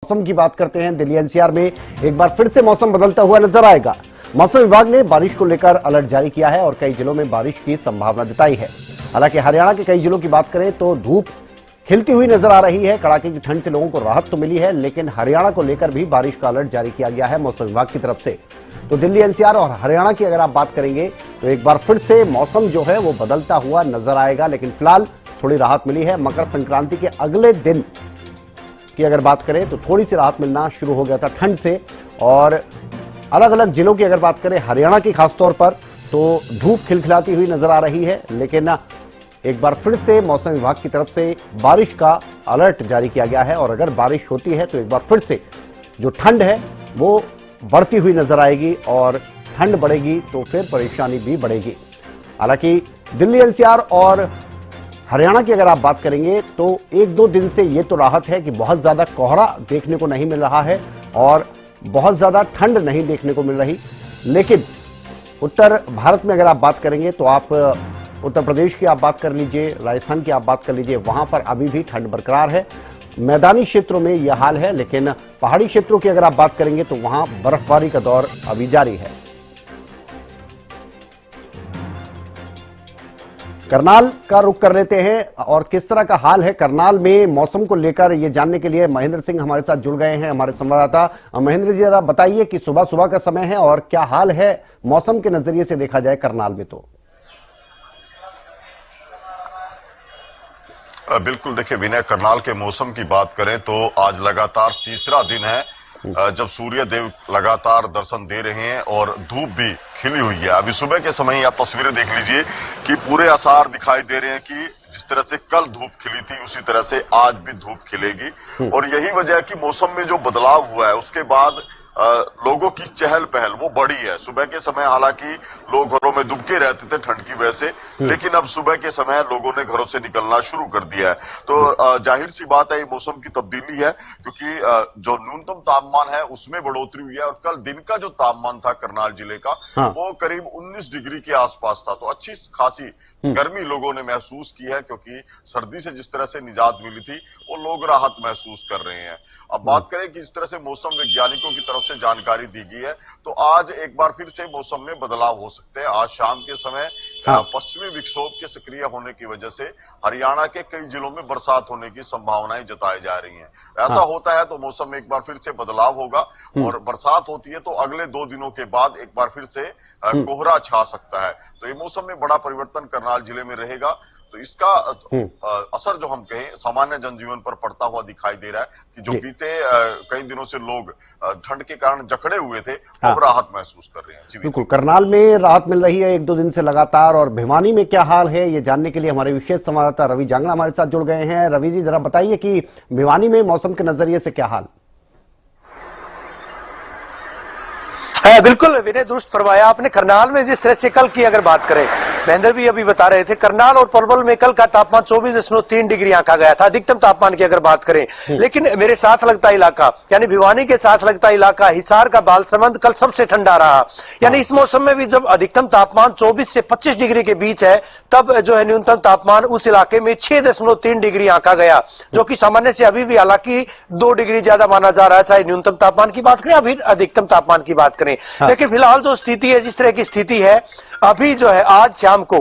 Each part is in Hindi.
मौसम की बात करते हैं। दिल्ली एनसीआर में एक बार फिर से मौसम बदलता हुआ नजर आएगा। मौसम विभाग ने बारिश को लेकर अलर्ट जारी किया है और कई जिलों में बारिश की संभावना जताई है। हालांकि हरियाणा के कई जिलों की बात करें तो धूप खिलती हुई नजर आ रही है। कड़ाके की ठंड से लोगों को राहत तो मिली है, लेकिन हरियाणा को लेकर भी बारिश का अलर्ट जारी किया गया है मौसम विभाग की तरफ से। तो दिल्ली एनसीआर और हरियाणा की अगर आप बात करेंगे तो एक बार फिर से मौसम जो है वो बदलता हुआ नजर आएगा, लेकिन फिलहाल थोड़ी राहत मिली है। मकर संक्रांति के अगले दिन की अगर बात करें तो थोड़ी सी राहत मिलना शुरू हो गया था ठंड से। और अलग अलग जिलों की अगर बात करें, हरियाणा की खासतौर पर तो धूप खिलखिलाती हुई नजर आ रही है, लेकिन एक बार फिर से मौसम विभाग की तरफ से बारिश का अलर्ट जारी किया गया है। और अगर बारिश होती है तो एक बार फिर से जो ठंड है वो बढ़ती हुई नजर आएगी और ठंड बढ़ेगी तो फिर परेशानी भी बढ़ेगी। हालांकि दिल्ली एनसीआर और हरियाणा की अगर आप बात करेंगे तो एक दो दिन से ये तो राहत है कि बहुत ज्यादा कोहरा देखने को नहीं मिल रहा है और बहुत ज्यादा ठंड नहीं देखने को मिल रही। लेकिन उत्तर भारत में अगर आप बात करेंगे तो आप उत्तर प्रदेश की आप बात कर लीजिए, राजस्थान की आप बात कर लीजिए, वहां पर अभी भी ठंड बरकरार है। मैदानी क्षेत्रों में यह हाल है, लेकिन पहाड़ी क्षेत्रों की अगर आप बात करेंगे तो वहां बर्फबारी का दौर अभी जारी है। करनाल का रुख कर लेते हैं और किस तरह का हाल है करनाल में मौसम को लेकर, ये जानने के लिए महेंद्र सिंह हमारे साथ जुड़ गए हैं, हमारे संवाददाता। महेंद्र जी, जरा बताइए कि सुबह सुबह का समय है और क्या हाल है मौसम के नजरिए से देखा जाए करनाल में। तो बिल्कुल, देखिए विनय, करनाल के मौसम की बात करें तो आज लगातार तीसरा दिन है जब सूर्य देव लगातार दर्शन दे रहे हैं और धूप भी खिली हुई है। अभी सुबह के समय आप तस्वीरें देख लीजिए कि पूरे आसार दिखाई दे रहे हैं कि जिस तरह से कल धूप खिली थी उसी तरह से आज भी धूप खिलेगी। और यही वजह है कि मौसम में जो बदलाव हुआ है उसके बाद लोगों की चहल पहल वो बढ़ी है। सुबह के समय हालांकि लोग घरों में दुबके रहते थे ठंड की वजह से, लेकिन अब सुबह के समय लोगों ने घरों से निकलना शुरू कर दिया है। तो जाहिर सी बात है ये मौसम की तब्दीली है, क्योंकि जो न्यूनतम तापमान है उसमें बढ़ोतरी हुई है। और कल दिन का जो तापमान था करनाल जिले का वो करीब 19 डिग्री के आसपास था। तो अच्छी खासी गर्मी लोगों ने महसूस की है, क्योंकि सर्दी से जिस तरह से निजात मिली थी वो लोग राहत महसूस कर रहे हैं। अब बात करें कि जिस तरह से मौसम वैज्ञानिकों की तरफ से जानकारी दी गई है तो आज एक बार फिर से मौसम में बदलाव हो सकते हैं। आज शाम के समय पश्चिमी विक्षोभ के सक्रिय होने की वजह से हरियाणा के कई जिलों में बरसात होने की संभावनाएं जताई जा रही हैं। ऐसा होता है तो मौसम में एक बार फिर से बदलाव होगा और बरसात होती है तो अगले 2 दिनों के बाद एक बार फिर से कोहरा छा सकता है। तो ये मौसम में बड़ा परिवर्तन करनाल जिले में रहेगा। तो इसका असर जो हम कहें सामान्य जनजीवन पर पड़ता हुआ दिखाई दे रहा है कि जो बीते कई दिनों से लोग ठंड के कारण जकड़े हुए थे अब राहत महसूस कर रहे हैं। बिल्कुल, करनाल में राहत मिल रही है 1-2 दिन से लगातार। और भिवानी में क्या हाल है ये जानने के लिए हमारे विशेष संवाददाता रवि जांगड़ा हमारे साथ जुड़ गए हैं। रवि जी, जरा बताइए कि भिवानी में मौसम के नजरिए से क्या हाल। बिल्कुल विनय, दुरुस्त फरमाया आपने। करनाल में जिस तरह से कल की अगर बात करें, महेंद्र भी अभी बता रहे थे, करनाल और पलवल में कल का तापमान 24.3 डिग्री आंका गया था अधिकतम तापमान की अगर बात करें। लेकिन मेरे साथ लगता इलाका यानी भिवानी के साथ लगता इलाका हिसार का बालसमंद कल सबसे ठंडा रहा। यानी इस मौसम में भी जब अधिकतम तापमान 24 से 25 डिग्री के बीच है तब जो है न्यूनतम तापमान उस इलाके में 6.3 डिग्री आंका गया, जो कि सामान्य से अभी भी हालांकि 2 डिग्री ज्यादा माना जा रहा है, चाहे न्यूनतम तापमान की बात करें या फिर अधिकतम तापमान की बात करें। लेकिन फिलहाल जो स्थिति है, जिस तरह की स्थिति है अभी जो है, आज शाम को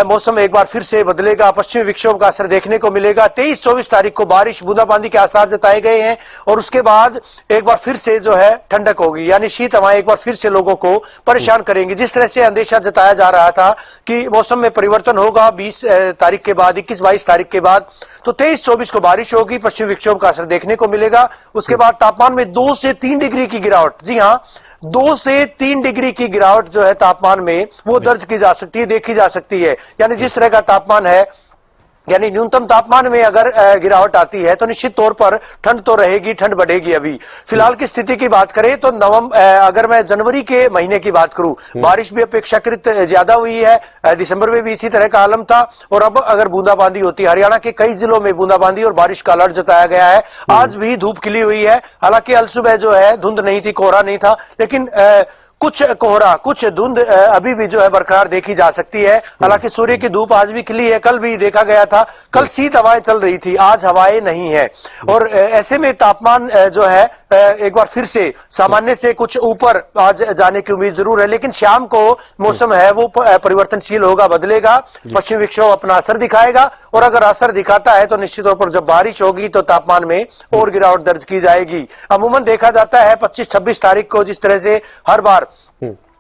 मौसम एक बार फिर से बदलेगा, पश्चिमी विक्षोभ का असर देखने को मिलेगा। 23-24 तारीख को बारिश बूंदाबांदी के आसार जताए गए हैं और उसके बाद एक बार फिर से जो है ठंडक होगी, यानी शीत हवाएं एक बार फिर से लोगों को परेशान करेंगी। जिस तरह से अंदेशा जताया जा रहा था कि मौसम में परिवर्तन होगा 20 तारीख के बाद, 21-22 तारीख के बाद, तो 23-24 को बारिश होगी, पश्चिमी विक्षोभ का असर देखने को मिलेगा। उसके बाद तापमान में 2 से 3 डिग्री की गिरावट, जी हाँ 2 से 3 डिग्री की गिरावट जो है तापमान में वो दर्ज की जा सकती है, देखी जा सकती है। यानी जिस तरह का तापमान है, यानी न्यूनतम तापमान में अगर गिरावट आती है तो निश्चित तौर पर ठंड तो रहेगी, ठंड बढ़ेगी। अभी फिलहाल की स्थिति की बात करें तो अगर मैं जनवरी के महीने की बात करूं, बारिश भी अपेक्षाकृत ज्यादा हुई है, दिसंबर में भी इसी तरह का आलम था। और अब अगर बूंदाबांदी होती है, हरियाणा के कई जिलों में बूंदाबांदी और बारिश का अलर्ट जताया गया है। आज भी धूप खिली हुई है, हालांकि अल सुबह जो है धुंध नहीं थी, कोहरा नहीं था, लेकिन कुछ कोहरा, कुछ धुंध अभी भी जो है बरकरार देखी जा सकती है। हालांकि सूर्य की धूप आज भी खिली है, कल भी देखा गया था, कल शीत हवाएं चल रही थी, आज हवाएं नहीं है। और ऐसे में तापमान जो है एक बार फिर से सामान्य से कुछ ऊपर आज जाने की उम्मीद जरूर है, लेकिन शाम को मौसम है वो परिवर्तनशील होगा, बदलेगा। पश्चिमी विक्षोभ अपना असर दिखाएगा और अगर असर दिखाता है तो निश्चित तौर पर जब बारिश होगी तो तापमान में और गिरावट दर्ज की जाएगी। अमूमन देखा जाता है 25-26 तारीख को जिस तरह से हर बार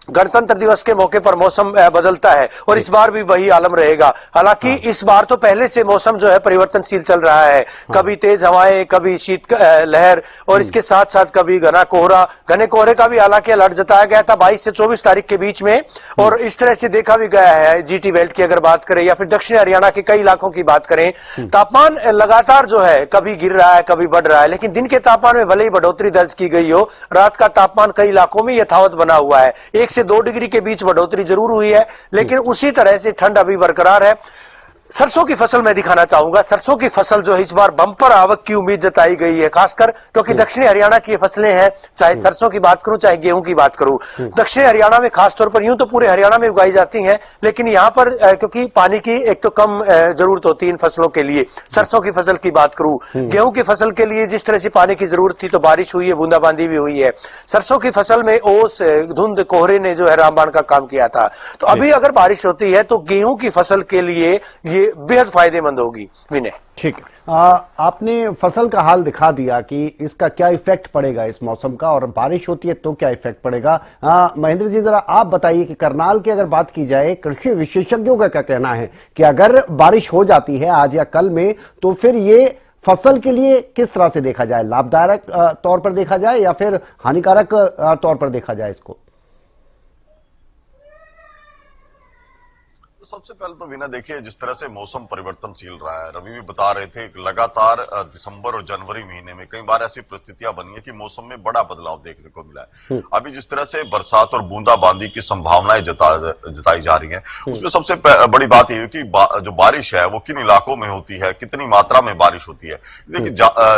गणतंत्र दिवस के मौके पर मौसम बदलता है और इस बार भी वही आलम रहेगा। हालांकि इस बार तो पहले से मौसम जो है परिवर्तनशील चल रहा है, कभी तेज हवाएं, कभी शीत लहर और इसके साथ साथ कभी घना कोहरा। घने कोहरे का भी हालांकि अलर्ट जताया गया था 22 से 24 तारीख के बीच में और इस तरह से देखा भी गया है। जीटी बेल्ट की अगर बात करें या फिर दक्षिण हरियाणा के कई इलाकों की बात करें, तापमान लगातार जो है कभी गिर रहा है कभी बढ़ रहा है, लेकिन दिन के तापमान में भले ही बढ़ोतरी दर्ज की गई हो, रात का तापमान कई इलाकों में यथावत बना हुआ है। 1 से 2 डिग्री के बीच बढ़ोतरी जरूर हुई है, लेकिन उसी तरह से ठंड अभी बरकरार है। सरसों की फसल मैं दिखाना चाहूंगा। सरसों की फसल जो है इस बार बंपर आवक की उम्मीद जताई गई है, खासकर क्योंकि दक्षिणी हरियाणा की ये फसलें हैं, चाहे सरसों की बात करूं चाहे गेहूं की बात करूं। दक्षिणी हरियाणा में खासतौर पर, यूं तो पूरे हरियाणा में उगाई जाती हैं, लेकिन यहां पर क्योंकि पानी की एक तो कम जरूरत होती है इन फसलों के लिए। सरसों की फसल की बात करूं, गेहूं की फसल के लिए जिस तरह से पानी की जरूरत थी तो बारिश हुई है, बूंदाबांदी भी हुई है। सरसों की फसल में ओस, धुंध, कोहरे ने जो है रामबाण का काम किया था। तो अभी अगर बारिश होती है तो गेहूं की फसल के लिए ये बेहद फायदेमंद होगी। विनय, ठीक है, आपने फसल का हाल दिखा दिया कि इसका क्या इफेक्ट पड़ेगा इस मौसम का, और बारिश होती है तो क्या इफेक्ट पड़ेगा। महेंद्र जी, जरा आप बताइए कि करनाल की अगर बात की जाए, कृषि विशेषज्ञों का क्या कहना है कि अगर बारिश हो जाती है आज या कल में तो फिर ये फसल के लिए किस तरह से देखा जाए, लाभदायक तौर पर देखा जाए या फिर हानिकारक तौर पर देखा जाए इसको? सबसे पहले तो विना देखिए, जिस तरह से मौसम परिवर्तनशील रहा है, रवि भी बता रहे थे, लगातार दिसंबर और जनवरी महीने में कई बार ऐसी परिस्थितियां बनी है कि मौसम में बड़ा बदलाव देखने को मिला है। अभी जिस तरह से बरसात और बूंदाबांदी की संभावनाएं जताई जा रही हैं, उसमें सबसे बड़ी बात यह है कि जो बारिश है वो किन इलाकों में होती है, कितनी मात्रा में बारिश होती है। देखिए,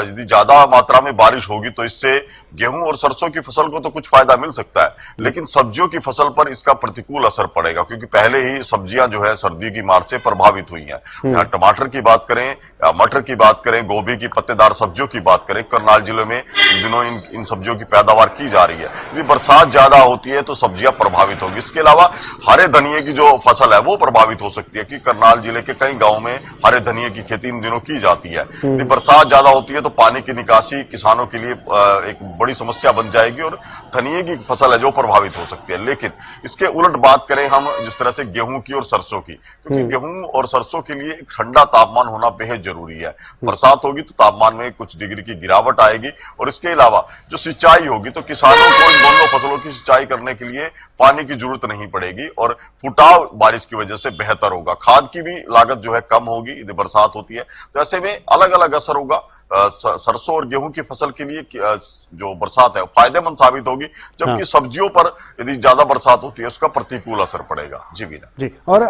यदि ज्यादा मात्रा में बारिश होगी तो इससे गेहूं और सरसों की फसल को तो कुछ फायदा मिल सकता है, लेकिन सब्जियों की फसल पर इसका प्रतिकूल असर पड़ेगा, क्योंकि पहले ही सब्जियां जो है सर्दी की मार से प्रभावित हुई हैं। टमाटर की बात करें, मटर की बात करें, गोभी की पत्तेदार सब्जियों की बात करें, करनाल जिले में इन दिनों इन सब्जियों की पैदावार की जा रही है। यदि बरसात ज्यादा होती है तो सब्जियां प्रभावित होगी। इसके अलावा हरे धनिये की जो फसल है वो प्रभावित हो सकती है, कि करनाल जिले के कई गांवों में हरे धनिये की खेती इन दिनों की जाती है। यदि बरसात ज्यादा होती है तो पानी की निकासी किसानों के लिए एक बड़ी समस्या बन जाएगी और धनिये की फसल है जो प्रभावित हो सकती है। लेकिन इसके उलट बात करें हम जिस तरह से गेहूं की और सरसों की, क्योंकि गेहूं और सरसों के लिए ठंडा तापमान होना बेहद जरूरी है। बरसात होगी तो तापमान में कुछ डिग्री की गिरावट आएगी, और इसके अलावा जो सिंचाई होगी तो किसानों को इन दोनों फसलों की सिंचाई करने के लिए पानी की जरूरत नहीं पड़ेगी और फुटाव बारिश की वजह से बेहतर होगा। खाद की भी लागत जो है कम होगी यदि बरसात होती है, तो ऐसे में अलग अलग असर होगा। सरसों और गेहूं की फसल के लिए जो बरसात है फायदेमंद साबित होगी, जबकि सब्जियों पर यदि ज्यादा बरसात होती है उसका प्रतिकूल असर पड़ेगा। जी वीना जी। और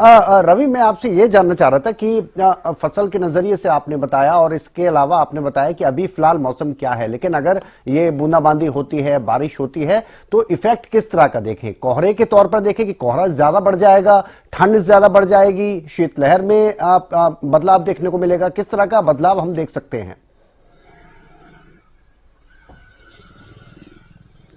रवि, मैं आपसे ये जानना चाह रहा था कि फसल के नजरिए से आपने बताया और इसके अलावा आपने बताया कि अभी फिलहाल मौसम क्या है, लेकिन अगर ये बूंदाबांदी होती है, बारिश होती है तो इफेक्ट किस तरह का देखें? कोहरे के तौर पर देखें कि कोहरा ज्यादा बढ़ जाएगा, ठंड ज्यादा बढ़ जाएगी, शीतलहर में बदलाव देखने को मिलेगा, किस तरह का बदलाव हम देख सकते हैं?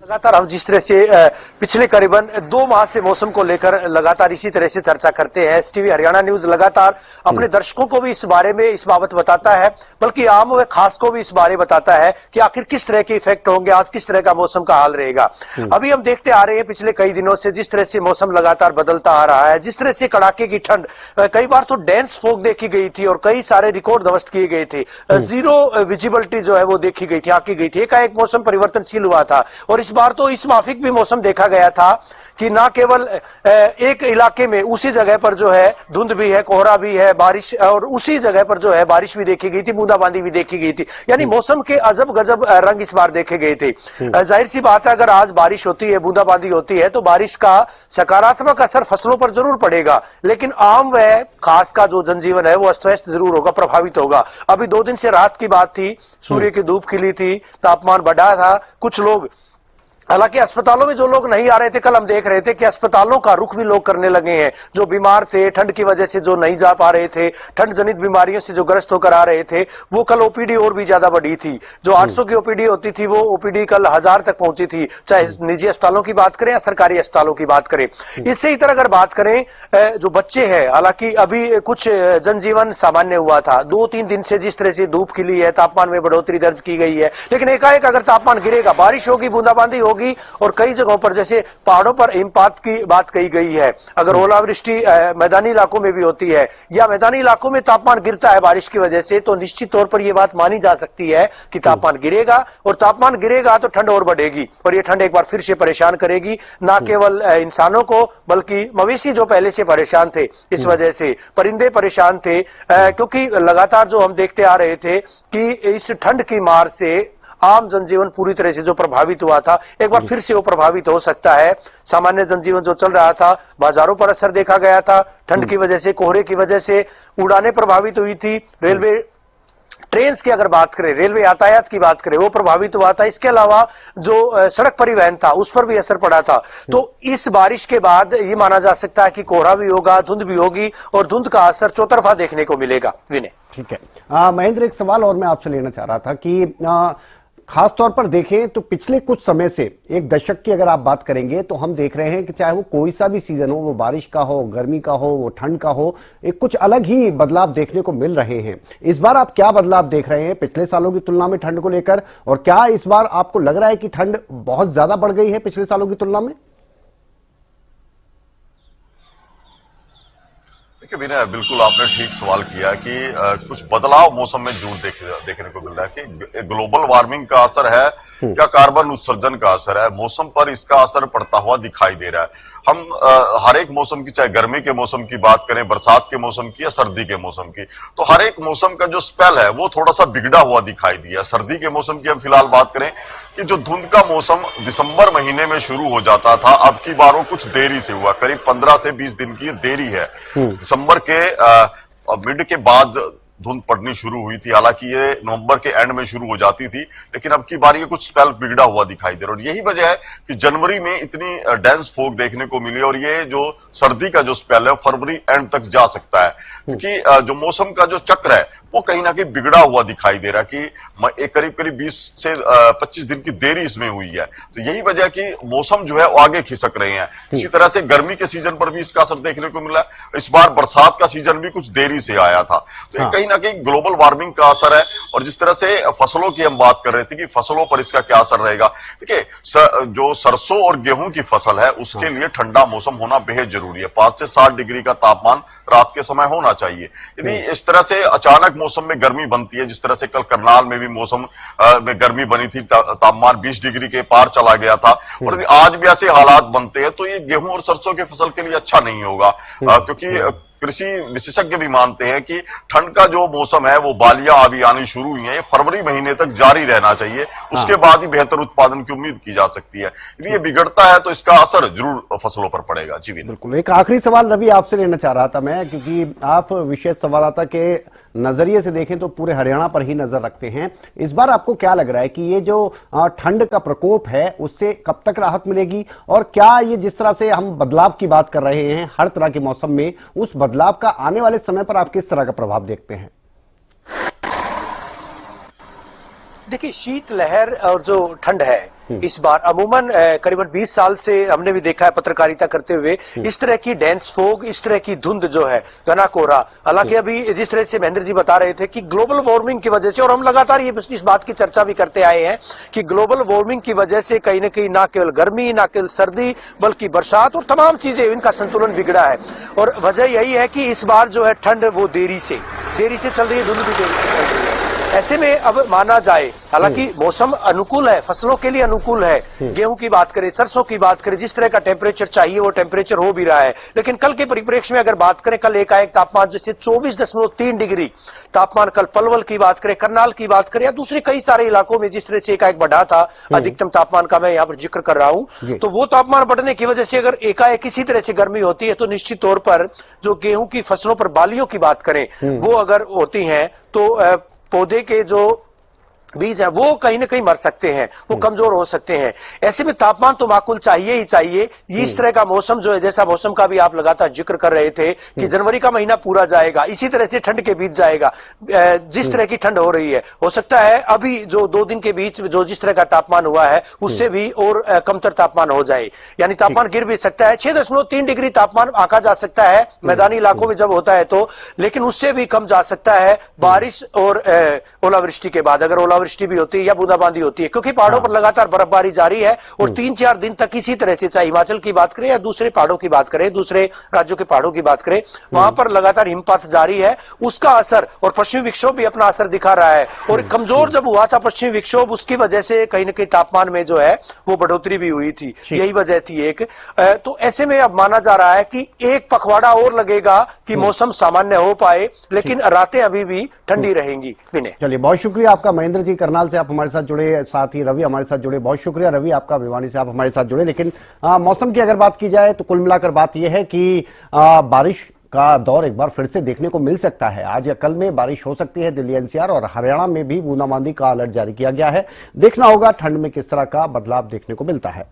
लगातार हम जिस तरह से पिछले करीबन 2 माह से मौसम को लेकर लगातार इसी तरह से चर्चा करते हैं। एसटीवी हरियाणा न्यूज लगातार अपने दर्शकों को भी इस बारे में इस बाबत बताता है, बल्कि आम व खास को भी इस बारे बताता है कि आखिर किस तरह के इफेक्ट होंगे, आज किस तरह का मौसम का हाल रहेगा। अभी हम देखते आ रहे हैं पिछले कई दिनों से जिस तरह से मौसम लगातार बदलता आ रहा है, जिस तरह से कड़ाके की ठंड, कई बार तो डेंस फॉग देखी गई थी और कई सारे रिकॉर्ड ध्वस्त किए गए थे। जीरो विजिबिलिटी जो है वो देखी गई थी, आंकी गई थी। एकाएक मौसम परिवर्तनशील हुआ था और इस बार तो इस माफिक भी मौसम देखा गया था कि ना केवल एक इलाके में उसी जगह पर जो है धुंध भी है, कोहरा भी है, बारिश, और उसी जगह पर जो है बारिश भी देखी गई थी, बूंदाबांदी भी देखी गई थी। यानी मौसम के अजब गजब रंग इस बार देखे गए थे। जाहिर सी बात है, अगर आज बारिश होती है, बूंदाबांदी होती है तो बारिश का सकारात्मक असर फसलों पर जरूर पड़ेगा, लेकिन आम व खास का जो जनजीवन है वो अस्त व्यस्त जरूर होगा, प्रभावित होगा। अभी 2 दिन से रात की बात थी, सूर्य की धूप खिली थी, तापमान बढ़ा था, कुछ लोग हालांकि अस्पतालों में जो लोग नहीं आ रहे थे, कल हम देख रहे थे कि अस्पतालों का रुख भी लोग करने लगे हैं। जो बीमार थे, ठंड की वजह से जो नहीं जा पा रहे थे, ठंड जनित बीमारियों से जो ग्रस्त होकर आ रहे थे, वो कल ओपीडी और भी ज्यादा बढ़ी थी। जो 800 की ओपीडी होती थी, वो ओपीडी कल 1000 तक पहुंची थी, चाहे निजी अस्पतालों की बात करें या सरकारी अस्पतालों की बात करें। इससे इतर अगर बात करें, जो बच्चे हैं, हालांकि अभी कुछ जनजीवन सामान्य हुआ था। 2-3 दिन से जिस तरह से धूप खिली है, तापमान में बढ़ोतरी दर्ज की गई है, लेकिन एकाएक अगर तापमान गिरेगा, बारिश होगी, बूंदाबांदी होगी, और कई जगहों पर जैसे पहाड़ों पर हिमपात की बात कही गई है, अगर ओलावृष्टि मैदानी इलाकों में भी होती है या मैदानी इलाकों में तापमान गिरता है बारिश की वजह से, तो निश्चित तौर पर यह बात मानी जा सकती है कि तापमान गिरेगा, और तापमान गिरेगा तो ठंड और बढ़ेगी, और यह ठंड एक बार फिर से परेशान करेगी, ना केवल इंसानों को बल्कि मवेशी जो पहले से परेशान थे, इस वजह से परिंदे परेशान थे, क्योंकि लगातार जो हम देखते आ रहे थे कि इस ठंड की मार से आम जनजीवन पूरी तरह से जो प्रभावित हुआ था, एक बार फिर से वो प्रभावित हो सकता है। सामान्य जनजीवन जो चल रहा था, बाजारों पर असर देखा गया था, ठंड की वजह से, कोहरे की वजह से उड़ानें प्रभावित हुई थी, रेलवे ट्रेन की अगर बात करें, रेलवे यातायात की बात करें, वो प्रभावित हुआ था। इसके अलावा जो सड़क परिवहन था, उस पर भी असर पड़ा था। तो इस बारिश के बाद ये माना जा सकता है कि कोहरा भी होगा, धुंध भी होगी, और धुंध का असर चौतरफा देखने को मिलेगा। विनय, ठीक है। महेंद्र, एक सवाल और मैं आपसे लेना चाह रहा था कि खास तौर पर देखें तो पिछले कुछ समय से, एक दशक की अगर आप बात करेंगे, तो हम देख रहे हैं कि चाहे वो कोई सा भी सीजन हो, वो बारिश का हो, गर्मी का हो, वो ठंड का हो, एक कुछ अलग ही बदलाव देखने को मिल रहे हैं। इस बार आप क्या बदलाव देख रहे हैं पिछले सालों की तुलना में ठंड को लेकर, और क्या इस बार आपको लग रहा है कि ठंड बहुत ज्यादा बढ़ गई है पिछले सालों की तुलना में? देखिए विनय, बिल्कुल आपने ठीक सवाल किया कि कुछ बदलाव मौसम में जरूर देखने को मिल रहा है कि ग्लोबल वार्मिंग का असर है या कार्बन उत्सर्जन का असर है, मौसम पर इसका असर पड़ता हुआ दिखाई दे रहा है। हम हर एक मौसम की, चाहे गर्मी के मौसम की बात करें, बरसात के मौसम की या सर्दी के मौसम की, तो हर एक मौसम का जो स्पेल है वो थोड़ा सा बिगड़ा हुआ दिखाई दिया। सर्दी के मौसम की हम फिलहाल बात करें कि जो धुंध का मौसम दिसंबर महीने में शुरू हो जाता था, अब की बार वो कुछ देरी से हुआ, करीब 15 से 20 दिन की देरी है। दिसंबर के मिड के बाद धुंध पड़नी शुरू हुई थी, हालांकि ये नवंबर के एंड में शुरू हो जाती थी, लेकिन अब की बार ये कुछ स्पेल बिगड़ा हुआ दिखाई दे रहा है। और यही वजह है कि जनवरी में इतनी डेंस फॉग देखने को मिली, और ये जो सर्दी का जो स्पेल है फरवरी एंड तक जा सकता है, क्योंकि जो मौसम का जो चक्र है वो कहीं ना कहीं बिगड़ा हुआ दिखाई दे रहा है कि एक करीब 20 से 25 दिन की देरी इसमें हुई है। तो यही वजह कि मौसम जो है वो आगे खिसक रहे हैं। इसी तरह से गर्मी के सीजन पर भी इसका असर देखने को मिला। इस बार बरसात का सीजन भी कुछ देरी से आया था, तो ये कहीं ना कहीं ग्लोबल वार्मिंग का असर है। और जिस तरह से फसलों की हम बात कर रहे थे कि फसलों पर इसका क्या असर रहेगा, देखिए जो सरसों और गेहूं की फसल है उसके लिए ठंडा मौसम होना बेहद जरूरी है। 5 से 7 डिग्री का तापमान रात के समय होना चाहिए। यदि इस तरह से अचानक मौसम में गर्मी बनती है, जिस तरह से कल करनाल में भी मौसम में गर्मी बनी थी, तापमान 20 डिग्री के पार चला गया था, और यदि आज भी ऐसे हालात बनते हैं तो ये गेहूं और सरसों की फसल के लिए अच्छा नहीं होगा, क्योंकि कृषि विशेषज्ञ भी मानते हैं कि ठंड का जो मौसम है वो बालियां अभी आनी शुरू हुई हैं, ये फरवरी महीने तक जारी रहना चाहिए, उसके बाद ही बेहतर उत्पादन की उम्मीद की जा सकती है। यदि ये बिगड़ता है तो इसका असर जरूर फसलों पर पड़ेगा। जी बिल्कुल। एक आखिरी सवाल रवि आपसे लेना चाह रहा था मैं, क्योंकि आप विशेष संवाददाता के नजरिए से देखें तो पूरे हरियाणा पर ही नजर रखते हैं। इस बार आपको क्या लग रहा है कि ये जो ठंड का प्रकोप है उससे कब तक राहत मिलेगी, और क्या ये जिस तरह से हम बदलाव की बात कर रहे हैं हर तरह के मौसम में, उस बदलाव का आने वाले समय पर आप किस तरह का प्रभाव देखते हैं? देखिए, शीतलहर और जो ठंड है इस बार अमूमन करीबन 20 साल से हमने भी देखा है पत्रकारिता करते हुए, इस तरह की डेंस फोग, इस तरह की धुंध जो है, घना कोहरा। हालांकि अभी जिस तरह से महेंद्र जी बता रहे थे कि ग्लोबल वार्मिंग की वजह से, और हम लगातार ये इस बात की चर्चा भी करते आए हैं कि ग्लोबल वार्मिंग की वजह से कहीं ना कहीं ना केवल गर्मी, ना केवल सर्दी, बल्कि बरसात और तमाम चीजें, इनका संतुलन बिगड़ा है। और वजह यही है कि इस बार जो है ठंड वो देरी से चल रही है, धुंध भी देरी से चल रही है। ऐसे में अब माना जाए, हालांकि मौसम अनुकूल है, फसलों के लिए अनुकूल है, गेहूं की बात करें, सरसों की बात करें, जिस तरह का टेम्परेचर चाहिए वो टेम्परेचर हो भी रहा है। लेकिन कल के परिप्रेक्ष्य में अगर बात करें, कल एकाएक तापमान जैसे 24.3 डिग्री तापमान कल पलवल की बात करें, करनाल की बात करें, या दूसरे कई सारे इलाकों में जिस तरह से एकाएक बढ़ा था अधिकतम तापमान का, मैं यहाँ पर जिक्र कर रहा हूं, तो वो तापमान बढ़ने की वजह से अगर एकाएक इसी तरह से गर्मी होती है तो निश्चित तौर पर जो गेहूं की फसलों पर बालियों की बात करें वो अगर होती हैं तो पौधे के जो बीज है वो कहीं ना कहीं मर सकते हैं, वो कमजोर हो सकते हैं। ऐसे में तापमान तो माकूल चाहिए ही चाहिए। इस तरह का मौसम जो है, जैसा मौसम का भी आप लगातार जिक्र कर रहे थे कि जनवरी का महीना पूरा जाएगा, इसी तरह से ठंड के बीच जाएगा। जिस तरह की ठंड हो रही है, हो सकता है अभी जो 2 दिन के बीच जो जिस तरह का तापमान हुआ है उससे भी और कमतर तापमान हो जाए, यानी तापमान गिर भी सकता है। 6.3 डिग्री तापमान आंका जा सकता है मैदानी इलाकों में जब होता है तो, लेकिन उससे भी कम जा सकता है बारिश और ओलावृष्टि के बाद, अगर ओलावृष्टि भी होती है या बूंदाबांदी होती है, क्योंकि पहाड़ों पर लगातार बर्फबारी जारी है और 3-4 दिन तक इसी तरह से, चाहे हिमाचल की बात करें या दूसरे पहाड़ों की बात करें, दूसरे राज्यों के पहाड़ों की बात करें, वहां पर लगातार हिमपात जारी है। उसका असर, और पश्चिमी विक्षोभ भी अपना असर दिखा रहा है, और कमजोर जब हुआ था पश्चिमी विक्षोभ, उसकी वजह से कहीं ना कहीं तापमान में जो है वो बढ़ोतरी भी हुई थी, यही वजह थी एक। तो ऐसे में अब माना जा रहा है कि एक पखवाड़ा और लगेगा कि मौसम सामान्य हो पाए, लेकिन रातें अभी भी ठंडी रहेंगी। विनय, चलिए, बहुत शुक्रिया आपका महेंद्र जी करनाल से, आप हमारे साथ जुड़े, साथ ही रवि हमारे साथ जुड़े। बहुत शुक्रिया रवि आपका, भिवानी से आप हमारे साथ जुड़े। लेकिन मौसम की अगर बात की जाए तो कुल मिलाकर बात यह है कि बारिश का दौर एक बार फिर से देखने को मिल सकता है। आज या कल में बारिश हो सकती है। दिल्ली एनसीआर और हरियाणा में भी बूंदाबांदी का अलर्ट जारी किया गया है। देखना होगा ठंड में किस तरह का बदलाव देखने को मिलता है।